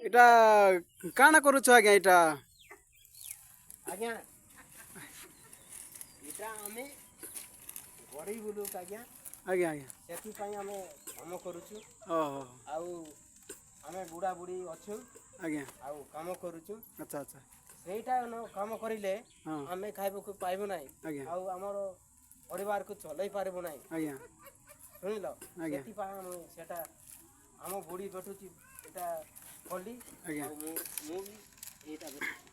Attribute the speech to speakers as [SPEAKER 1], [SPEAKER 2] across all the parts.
[SPEAKER 1] এটা কাଣା করুছ আজ্ঞা এটা
[SPEAKER 2] ଆଜ୍ଞା ଏଇଟା ଆମେ ଗରିବ ଲୋକ ଆଜ୍ଞା
[SPEAKER 1] ଆଜ୍ଞା ଆଜ୍ଞା
[SPEAKER 2] ସେଥିପାଇଁ ଆମେ କାମ କରୁଛୁ
[SPEAKER 1] ଓହୋ
[SPEAKER 2] ଆଉ ଆମେ ବୁଢ଼ା ବୁଢ଼ୀ ଅଛୁ
[SPEAKER 1] ଆଜ୍ଞା
[SPEAKER 2] ଆଉ କାମ କରୁଛୁ
[SPEAKER 1] ଆଚ୍ଛା ଆଚ୍ଛା
[SPEAKER 2] ସେଇଟା କାମ କରିଲେ
[SPEAKER 1] ହଁ
[SPEAKER 2] ଆମେ ଖାଇବାକୁ ପାଇବୁ ନାହିଁ
[SPEAKER 1] ଆଜ୍ଞା
[SPEAKER 2] ଆଉ ଆମର ପରିବାରକୁ ଚଲେଇ ପାରିବୁ ନାହିଁ
[SPEAKER 1] ଆଜ୍ଞା
[SPEAKER 2] ଶୁଣିଲ
[SPEAKER 1] ଆଜ୍ଞା
[SPEAKER 2] ସେଥିପାଇଁ ଆମେ ସେଟା ଆମ ବୁଢ଼ୀ ବେଟୁଛି ଏଇଟା କଲି
[SPEAKER 1] ଆଜ୍ଞା
[SPEAKER 2] ଆଉ ମୁଁ ବି ଏଇଟା ବେଟୁଛି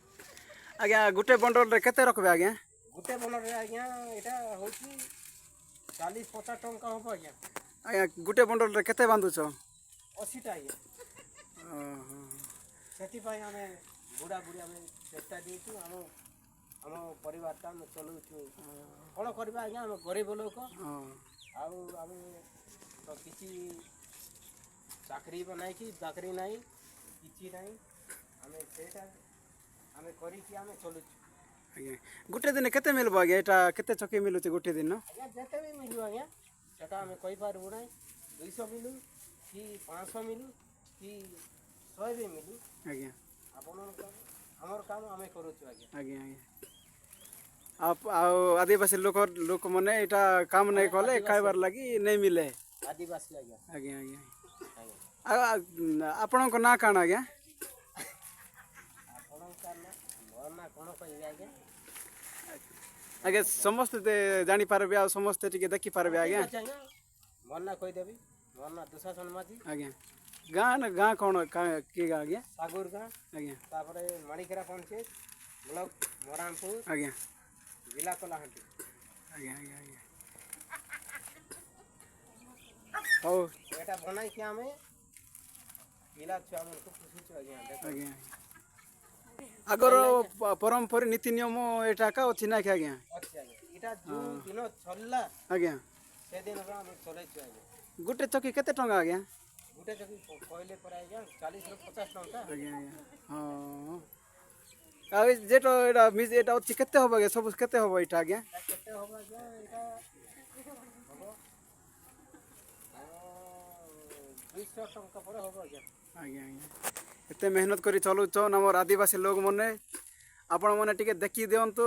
[SPEAKER 1] ଆଜ୍ଞା ଗୋଟେ ବଣ୍ଡଲରେ କେତେ ରଖିବେ ଆଜ୍ଞା
[SPEAKER 2] ଗୋଟେ ବନରେ ଆଜ୍ଞା ଏଇଟା ହେଉଛି 40-50 ଟଙ୍କା ହବ ଆଜ୍ଞା
[SPEAKER 1] ଆଜ୍ଞା ଗୋଟେ ବଣ୍ଡଲରେ କେତେ ବାନ୍ଧୁଛ
[SPEAKER 2] 80ଟା ଆଜ୍ଞା
[SPEAKER 1] ଓହୋ
[SPEAKER 2] ସେଥିପାଇଁ ଆମେ ବୁଢ଼ା ବୁଢ଼ୀ ଆମେ ଚେଷ୍ଟା ଦେଇଛୁ ଆମ ପରିବାରଟା ଆମେ ଚଲାଉଛୁ କ'ଣ କରିବା ଆଜ୍ଞା ଆମେ ଗରିବ ଲୋକ
[SPEAKER 1] ହଁ
[SPEAKER 2] ଆଉ ଆମେ ତ କିଛି ଚାକିରି ବନାଇକି ଚାକିରି ନାହିଁ କିଛି ନାହିଁ ଆମେ ସେଇଟା ଆମେ କରିକି ଆମେ ଚଲୁଛୁ
[SPEAKER 1] ଆଜ୍ଞା ଗୋଟେ ଦିନ କେତେ ମିଳିବ ଆଜ୍ଞା ଏଇଟା କେତେ ଚକି ମିଳୁଛି ଗୋଟେ ଦିନ
[SPEAKER 2] ଆଜ୍ଞା ଯେତେ ବି ମିଳିବ ଆଜ୍ଞା ସେଟା ଆମେ କହିପାରିବୁ ନାହିଁ 200 ମିଳୁ କି 500 ମିଳୁ କି 100 ବି ମିଳୁ
[SPEAKER 1] ଆଜ୍ଞା
[SPEAKER 2] ଆପଣଙ୍କ ଆମର କାମ ଆମେ କରୁଛୁ ଆଜ୍ଞା
[SPEAKER 1] ଆଜ୍ଞା ଆଜ୍ଞା ଆଉ ଆଦିବାସୀ ଲୋକମାନେ ଏଇଟା କାମ ନାଇଁ କଲେ ଖାଇବାର ଲାଗି ନେଇ ମିଳେ
[SPEAKER 2] ଆଦିବାସୀ ଆଜ୍ଞା
[SPEAKER 1] ଆଜ୍ଞା ଆଜ୍ଞା
[SPEAKER 2] ଆଜ୍ଞା
[SPEAKER 1] ଆଉ ଆପଣଙ୍କ ନାଁ କାଣା ଆଜ୍ଞା
[SPEAKER 2] ଆପଣଙ୍କ ନା ମୋର ନା କ'ଣ କହିବି ଆଜ୍ଞା
[SPEAKER 1] ଆଜ୍ଞା ସମସ୍ତେ ଜାଣିପାରିବେ ଆଉ ସମସ୍ତେ ଟିକେ ଦେଖିପାରିବେ
[SPEAKER 2] ଠିକ୍
[SPEAKER 1] ଆଜ୍ଞା
[SPEAKER 2] ଅଛି ଆଜ୍ଞା ମୋର ନା କହିଦେବି ମୋର ନା ଦୁଶାସନ ମାଝୀ
[SPEAKER 1] ଆଜ୍ଞା ଗାଁ ନା ଗାଁ କ'ଣ କିଏ ଗାଁ ଆଜ୍ଞା
[SPEAKER 2] ସାଗୁର ଗାଁ
[SPEAKER 1] ଆଜ୍ଞା
[SPEAKER 2] ତାପରେ ମାଣିକେରା ପଞ୍ଚାୟତ ବ୍ଲକ ମରାମପୁର
[SPEAKER 1] ଆଜ୍ଞା
[SPEAKER 2] ଜିଲ୍ଲା କଳାହାଣ୍ଡି
[SPEAKER 1] ଆଜ୍ଞା ଆଜ୍ଞା ଆଜ୍ଞା ହଉ
[SPEAKER 2] ଏଇଟା ବନାଇକି ଆମେ ପିଲା ଛୁଆମାନଙ୍କୁ ପୋଷୁଛୁ ଆଜ୍ଞା ଦେଖ
[SPEAKER 1] ଆଜ୍ଞା ଆଗର ପରମ୍ପରା ନୀତି ନିୟମ ଏଇଟା ଏକା ଅଛି ନା କି ଆଜ୍ଞା
[SPEAKER 2] ଅଛି ଆଜ୍ଞା ଏଇଟା ଯେଉଁ ଦିନ ସରିଲା
[SPEAKER 1] ଆଜ୍ଞା
[SPEAKER 2] ସେଦିନରୁ ଆମେ ଚଲେଇଛୁ ଆଜ୍ଞା
[SPEAKER 1] ଗୋଟେ ଚକି କେତେ ଟଙ୍କା ଆଜ୍ଞା
[SPEAKER 2] ଗୋଟେ ଯଦି କହିଲେ ପରେ ଆଜ୍ଞା 40ରୁ 50 ଟଙ୍କା
[SPEAKER 1] ଆଜ୍ଞା ଆଜ୍ଞା ହଁ ଆଉ ଯେଟା ଏଇଟା ଅଛି କେତେ ହବ ଆଜ୍ଞା ସବୁ କେତେ ହବ ଏଇଟା ଆଜ୍ଞା
[SPEAKER 2] ଏଇଟା କେତେ ହବ ଆଜ୍ଞା ଏଇଟା ହବ 200 ଟଙ୍କା ପରେ ହବ ଆଜ୍ଞା
[SPEAKER 1] ଆଜ୍ଞା ଆଜ୍ଞା ଏତେ ମେହନତ କରି ଚଲଉଛନ୍ ଆମର ଆଦିବାସୀ ଲୋକମାନେ ଆପଣମାନେ ଟିକେ ଦେଖି ଦିଅନ୍ତୁ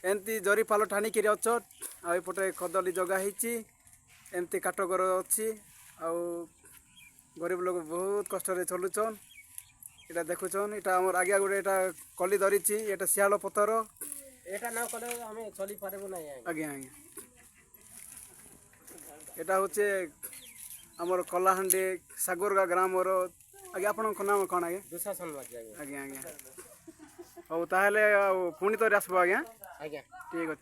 [SPEAKER 1] ଏମିତି ଜରି ପାଲ ଟାଣିକିରି ଅଛ ଆଉ ଏପଟେ କଦଳୀ ଜଗା ହେଇଛି ଏମିତି କାଠଘର ଅଛି ଆଉ ଗରିବ ଲୋକ ବହୁତ କଷ୍ଟରେ ଚଲୁଛନ୍ ଏଇଟା ଦେଖୁଛନ୍ ଏଇଟା ଆମର ଆଜ୍ଞା ଗୋଟେ ଏଇଟା କଲି ଧରିଛି ଏଇଟା ଶିଆଳ ପଥର
[SPEAKER 2] ଏଇଟା ନ କଲେ ଆମେ ଚଲିପାରିବୁ ନାହିଁ
[SPEAKER 1] ଆଜ୍ଞା ଆଜ୍ଞା ଏଇଟା ହେଉଛି ଆମର କଳାହାଣ୍ଡି ସାଗୁରଗା ଗ୍ରାମର ଆଜ୍ଞା ଆପଣଙ୍କ ନାମ କ'ଣ ଆଜ୍ଞା
[SPEAKER 2] ଦୁଶାସନ ମାଝୀ ଆଜ୍ଞା
[SPEAKER 1] ଆଜ୍ଞା ଆଜ୍ଞା ହଉ ତାହେଲେ ଆଉ ପୁଣି ଥରେ ଆସିବ ଆଜ୍ଞା
[SPEAKER 2] ଆଜ୍ଞା
[SPEAKER 1] ଠିକ୍ ଅଛି